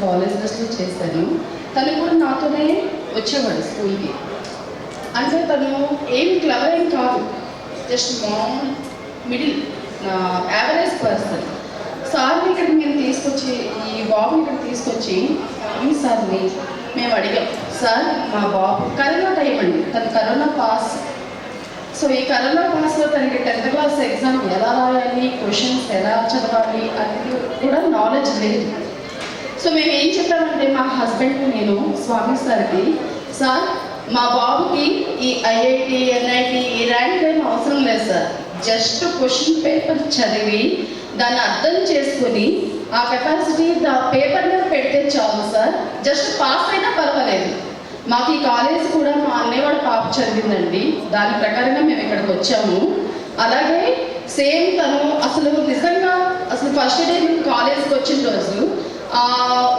College డ్రెస్లో చేశాను. తను కూడా నాతోనే వచ్చేవాడు స్కూల్కి. అంటే తను ఏం క్లవర్ ఏం కాదు, జస్ట్ మామూలు మిడిల్ యావరేజ్ పర్సన్. సార్ని ఇక్కడికి మేము తీసుకొచ్చి, ఈ బాబుని ఇక్కడ తీసుకొచ్చి ఈ సార్ని మేము అడిగాం, సార్ మా బాబు కరోనా టైం అండి, తను కరోనా పాస్. సో ఈ కరోనా పాస్లో తనకి 10th క్లాస్ ఎగ్జామ్ ఎలా రాయాలి, క్వశ్చన్స్ ఎలా చదవాలి అనేది కూడా నాలెడ్జ్ లేదు. సో మేము ఏం చెప్పామంటే మా హస్బెండ్ నేను స్వామి సార్కి, సార్ మా బాబుకి ఈ ఐఐటి ఎన్ఐటి ఈ ర్యాంక్ ఏం అవసరం లేదు సార్, జస్ట్ క్వశ్చన్ పేపర్ చదివి దాన్ని అర్థం చేసుకొని ఆ కెపాసిటీ పేపర్ మీద పెడితే చాలు సార్, జస్ట్ పాస్ అయినా పర్వాలేదు. మాకు ఈ కాలేజ్ కూడా మా అన్నయ్య వాడు పాప చదివిందండి, దాని ప్రకారంగా మేము ఇక్కడికి వచ్చాము. అలాగే సేమ్ తను అసలు నిజంగా అసలు ఫస్ట్ డే మేము కాలేజ్కి వచ్చిన రోజు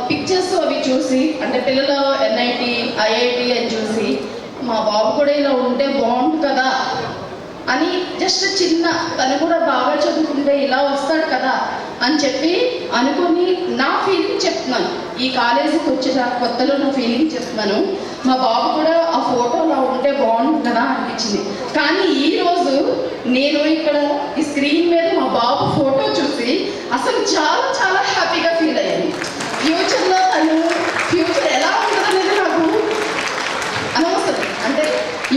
పిక్చర్స్ అవి చూసి, అంటే పిల్లలు ఎన్ఐటి ఐఐటి అని చూసి మా బాబు కూడా ఇలా ఉంటే బాగుంటుంది కదా అని, జస్ట్ చిన్న తను కూడా బాగా చదువుకుంటే ఇలా వస్తాడు కదా అని చెప్పి అనుకుని నా ఫీలింగ్ చెప్తున్నాను. ఈ కాలేజీకి వచ్చిన కొత్తలో నా ఫీలింగ్ చెప్తున్నాను. మా బాబు కూడా ఆ ఫోటో అలా ఉంటే బాగుంటుంది కదా అనిపించింది. కానీ ఈరోజు నేను ఇక్కడ ఈ స్క్రీన్ మీద మా బాబు ఫోటో చూసి అసలు చాలా చాలా హ్యాపీగా ఫీల్ అయ్యాను. ఫ్యూచర్లో తను ఫ్యూచర్ ఎలా ఉంటుందనేది నాకు అనవసరం. అంటే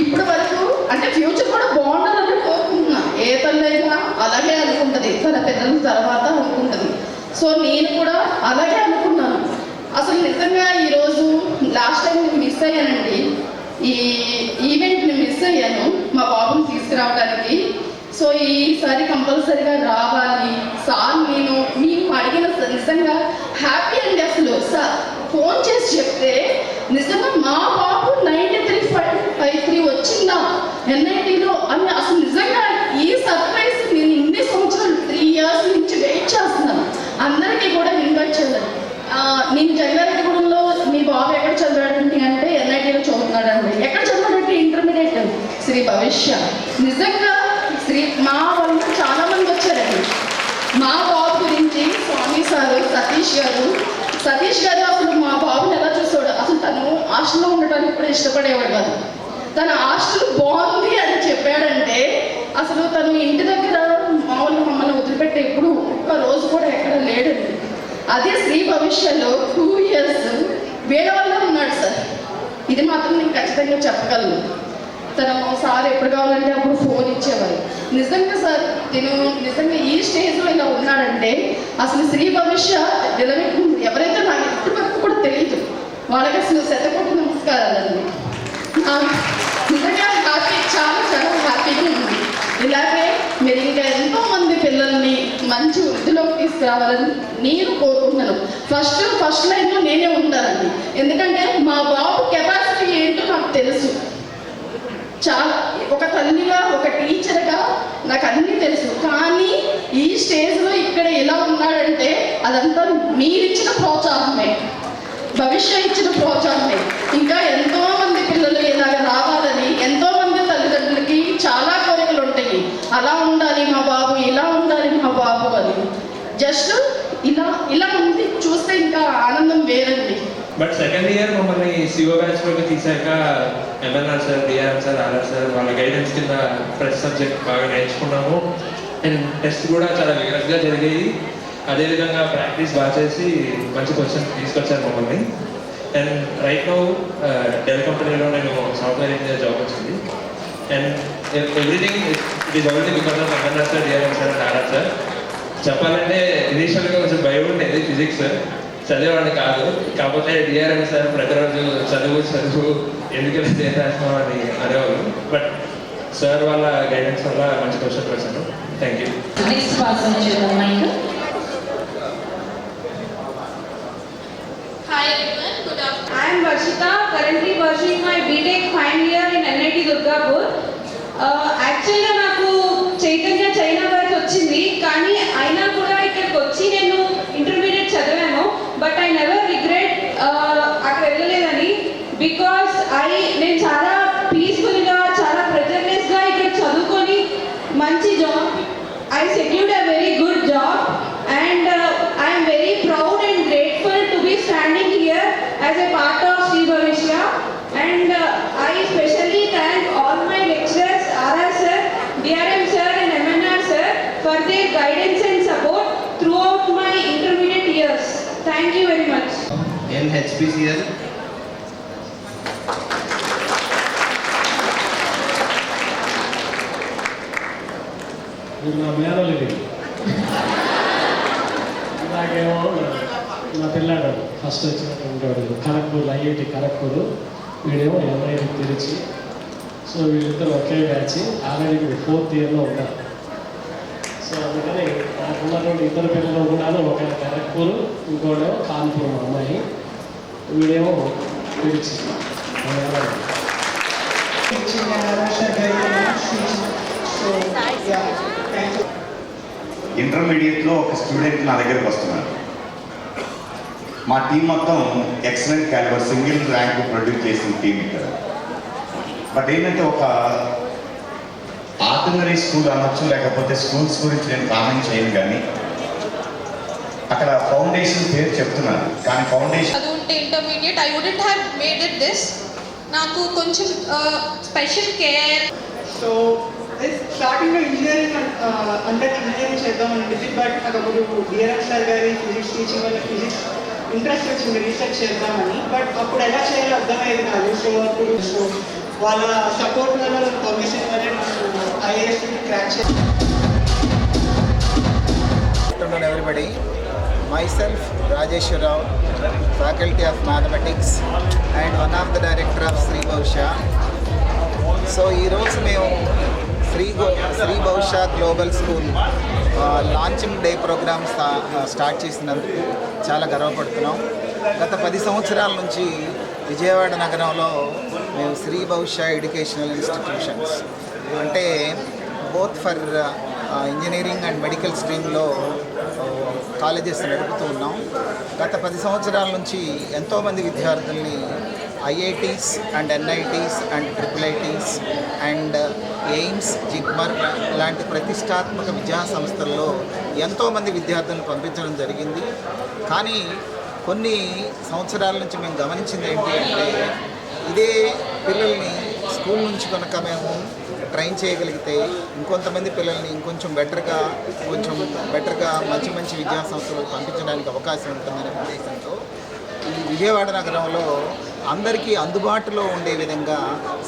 ఇప్పటి వరకు అంటే ఫ్యూచర్ కూడా బాగుండాలని కోరుకుంటున్నా. ఏ తల్లైనా అలాగే అనుకుంటుంది, తన పిల్లల తర్వాత అనుకుంటుంది. సో నేను కూడా అలాగే అనుకున్నాను. అసలు నిజంగా ఈరోజు లాస్ట్ టైం నేను మిస్ అయ్యానండి, ఈ ఈవెంట్ని మిస్ అయ్యాను మా బాబుని తీసుకురావడానికి. సో ఈసారి కంపల్సరీగా రావాలి సార్. నేను అడిగిన నిజంగా హ్యాపీ అండి. అసలు సార్ ఫోన్ చేసి చెప్తే నిజంగా మా బాబు 93.53 వచ్చిందా ఎన్ఐటీలో అని, అసలు నిజంగా ఈ సర్ప్రైజ్ నేను ఇన్ని సంవత్సరాలు 3 years నుంచి వెయిట్ చేస్తున్నాను. అందరికీ కూడా ఇన్వైట్ చేయాలి. నేను జంగారెడ్డిగూడెంలో మీ బాబు ఎక్కడ చదివాడండి అంటే ఎన్ఐటీలో చదువుతున్నాడండి. ఎక్కడ చదివాడంటే ఇంటర్మీడియట్ శ్రీ భవిష్య. నిజంగా మా వాళ్ళు చాలా మంది వచ్చారండి మా బాబు గురించి. స్వామి సారు, సతీష్ గారు అసలు మా బాబుని ఎలా చూసాడు, అసలు తను హాస్టల్లో ఉండటానికి కూడా ఇష్టపడేవాడు కాదు. తన హాస్టల్ బాగుంది అని చెప్పాడంటే అసలు తను ఇంటి దగ్గర మామూలుగా మమ్మల్ని వదిలిపెట్టి ఎప్పుడు ఒక్క రోజు కూడా ఎక్కడ లేడండి. అదే శ్రీ భవిష్యలో 2 years వేరే వల్ల ఉన్నాడు సార్. ఇది మాత్రం నేను ఖచ్చితంగా చెప్పగలను. తను సార్ ఎప్పుడు కావాలంటే అప్పుడు ఫోన్ ఇచ్చేవారు. నిజంగా సార్ నేను నిజంగా ఈ స్టేజ్లో ఇలా ఉన్నాడంటే అసలు శ్రీ భవిష్య నిలబెట్టింది ఎవరైతే నాకు ఇప్పటి వరకు కూడా తెలియదు, వాళ్ళకి అసలు శతకోటి నమస్కారాలండి. నిజంగా హ్యాపీ, చాలా చాలా హ్యాపీగా ఉంది. ఇలాగే మీరు ఇంకా ఎంతోమంది పిల్లల్ని మంచి వృద్ధిలోకి తీసుకురావాలని నేను కోరుకుంటున్నాను. ఫస్ట్ లైన్లో నేనే ఉంటానండి, ఎందుకంటే మా బాబు కెపాసిటీ ఏంటో నాకు తెలుసు. చాలా ఒక తల్లిగా, ఒక టీచర్గా నాకు అన్నీ తెలుసు. కానీ ఈ స్టేజ్లో ఇక్కడ ఎలా ఉన్నాడంటే అదంతా మీరిచ్చిన ప్రోత్సాహమే, భవిష్యత్ ఇచ్చిన ప్రోత్సాహమే. ఇంకా ఎంతోమంది పిల్లలు ఇలాగ రావాలని, ఎంతోమంది తల్లిదండ్రులకి చాలా కోరికలు ఉంటాయి, అలా ఉండాలి మా బాబు, ఇలా ఉండాలి మా బాబు అని. జస్ట్ ఇలా ఉంది చూస్తే ఇంకా ఆనందం వేరండి. బట్ సెకండ్ ఇయర్ మమ్మల్ని సిఓ బ్యాచ్లోకి తీసాక MNR sir, DR sir, RR sir వాళ్ళ గైడెన్స్ కింద ప్రతి సబ్జెక్ట్ బాగా నేర్చుకున్నాము. అండ్ టెస్ట్ కూడా చాలా విగ్రస్గా జరిగాయి. అదేవిధంగా ప్రాక్టీస్ బాగా చేసి మంచి క్వశ్చన్ తీసుకొచ్చారు మమ్మల్ని. అండ్ రైట్ నౌ డెల్ కంపెనీలో నేను సాఫ్ట్వేర్ ఇంజనీర్ జాబ్ వచ్చింది. And everything it is only because of MNR sir, DR sir and RR sir. చెప్పాలంటే ఇనీషియల్గా కొంచెం భయం ఉండేది, ఫిజిక్స్ చదివేవాడిని కాదు. కాకపోతే డిఆర్ఎం సార్ ప్రతిరోజు చదువు ఎందుకంటే చేసేస్తున్నాం అని అనేవాళ్ళు. బట్ సార్ వాళ్ళ గైడెన్స్ వల్ల మంచి క్వశ్చన్ వచ్చాను. Thank you. Hi everyone, good afternoon. I am Varshita, currently pursuing my BTech final year in NIT Durgapur. Actually నాకు చైతన్య చైనా వరకు వచ్చింది, కానీ అయినా కూడా ఇక్కడికి వచ్చి నేను ఇంటర్మీడియట్ చదివాను. బట్ ఐ నెవర్ రిగ్రెట్ అక్కడ వెళ్ళలేదని, బికాస్ నేను చాలా పీస్ఫుల్గా, చాలా ప్రెజర్లెస్గా ఇక్కడ చదువుకొని మంచి job I secured a very good job and I am very proud and grateful to be standing guidance and support throughout my intermediate years. Thank you very much. In HPCL, ఇది నా మేనల్ ఇది నాకేమో నా పిల్లాడు ఫస్ట్ వచ్చినటువంటి వాడు Kharagpur IIT Kharagpur, వీడేమో MIT తిరిచి. So వీళ్ళిద్దరు ఒకే బ్యాచ్, ఆల్రెడీ వీడు 4th ఇయర్లో ఉన్నారు. సో అందుకని నాకున్నటువంటి ఇద్దరు పిల్లలు కూడా ఒక ఖరగ్పూర్, ఇంకోటేమో కాన్పూర్ మా అమ్మాయి, వీడేమో తిరిచి. ఇంటర్మీడియట్లో ఒక స్టూడెంట్ నా దగ్గరికి వస్తున్నాడు. మా టీం మొత్తం excellent calibre single rank produce చేసిన టీం ఇక్కడ. బట్ ఏంటంటే ఒక ఆర్డినరీ స్కూల్ అనొచ్చు, లేకపోతే స్కూల్స్ గురించి నేను కామెంట్ చేయను, కానీ అక్కడ ఫౌండేషన్ పేరు చెప్తున్నారు, కానీ ఫౌండేషన్ చదువుంటే intermediate I wouldn't have made it this. నాకు కొంచెం స్పెషల్ కేర్. సో స్టార్టింగ్లో ఇంజనీరింగ్ అంటే ఇంజనీరింగ్ చేద్దామని అనిపించి, బట్ నాకు అప్పుడు డిఆర్ఎం సార్ గారి ఫిజిక్స్ టీచింగ్ వల్ల ఫిజిక్స్ ఇంట్రెస్ట్ వచ్చింది రీసెర్చ్ చేద్దామని. బట్ అప్పుడు ఎలా చేయాలో అర్థమయ్యేది కాదు. సో వాళ్ళ సపోర్ట్ వల్ల, పర్మిషన్ వల్ల నాకు ఐఏఎస్ క్రాక్ చేయాలి. afternoon everybody. Myself Rajeshwar Rao, Faculty of Mathematics and one of the director of Sri Bhausha. So ఈరోజు మేము Sri Bhausha global school launching day programme start చేసినందుకు చాలా గర్వపడుతున్నాం. గత 10 సంవత్సరాల నుంచి విజయవాడ నగరంలో మేము శ్రీ బహుశా ఎడ్యుకేషనల్ ఇన్స్టిట్యూషన్స్ అంటే both for engineering and medical స్ట్రీమ్లో కాలేజెస్ నడుపుతూ ఉన్నాం. గత 10 సంవత్సరాల నుంచి ఎంతోమంది విద్యార్థుల్ని IITs and NITs and triple IITs and AIIMS, JIPMER ఇలాంటి ప్రతిష్టాత్మక విద్యా సంస్థల్లో ఎంతోమంది విద్యార్థులను పంపించడం జరిగింది. కానీ కొన్ని సంవత్సరాల నుంచి మేము గమనించింది ఏంటి అంటే, ఇదే పిల్లల్ని స్కూల్ నుంచి కనుక మేము ట్రైన్ చేయగలిగితే ఇంకొంతమంది పిల్లల్ని ఇంకొంచెం బెటర్గా మంచి మంచి విద్యా సంస్థలకు పంపించడానికి అవకాశం ఉంటుందనే ఉద్దేశంతో ఈ విజయవాడ నగరంలో అందరికీ అందుబాటులో ఉండే విధంగా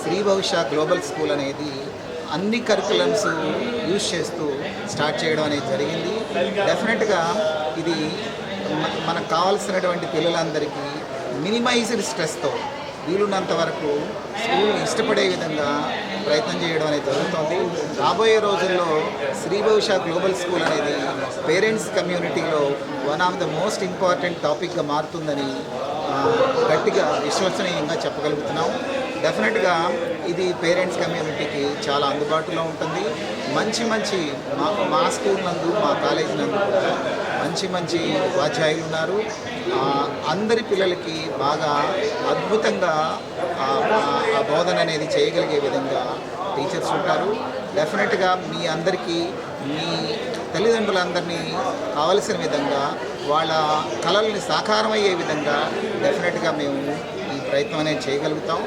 శ్రీ బహుశా గ్లోబల్ స్కూల్ అనేది అన్ని కరికులమ్స్ యూజ్ చేస్తూ స్టార్ట్ చేయడం అనేది జరిగింది. డెఫినెట్గా ఇది మనకు కావాల్సినటువంటి పిల్లలందరికీ మినిమైజ్డ్ స్ట్రెస్తో వీలున్నంత వరకు స్కూల్ని ఇష్టపడే విధంగా ప్రయత్నం చేయడం అనేది జరుగుతుంది. రాబోయే రోజుల్లో శ్రీ బహుశా గ్లోబల్ స్కూల్ అనేది పేరెంట్స్ కమ్యూనిటీలో one of the most important టాపిక్గా మారుతుందని గట్టిగా విశ్వసనీయంగా చెప్పగలుగుతున్నాం. డెఫినెట్గా ఇది పేరెంట్స్ కమ్యూనిటీకి చాలా అందుబాటులో ఉంటుంది. మంచి మా స్కూల్ నందు, మా కాలేజీ నందు కూడా మంచి ఉపాధ్యాయులు ఉన్నారు. అందరి పిల్లలకి బాగా అద్భుతంగా ఆ బోధన అనేది చేయగలిగే విధంగా టీచర్స్ ఉంటారు. డెఫినెట్గా మీ అందరికీ, మీ తల్లిదండ్రులందరినీ కావలసిన విధంగా వాళ్ళ కళల్ని సాకారమయ్యే విధంగా డెఫినెట్గా మేము ఈ ప్రయత్నం అనేది చేయగలుగుతాం.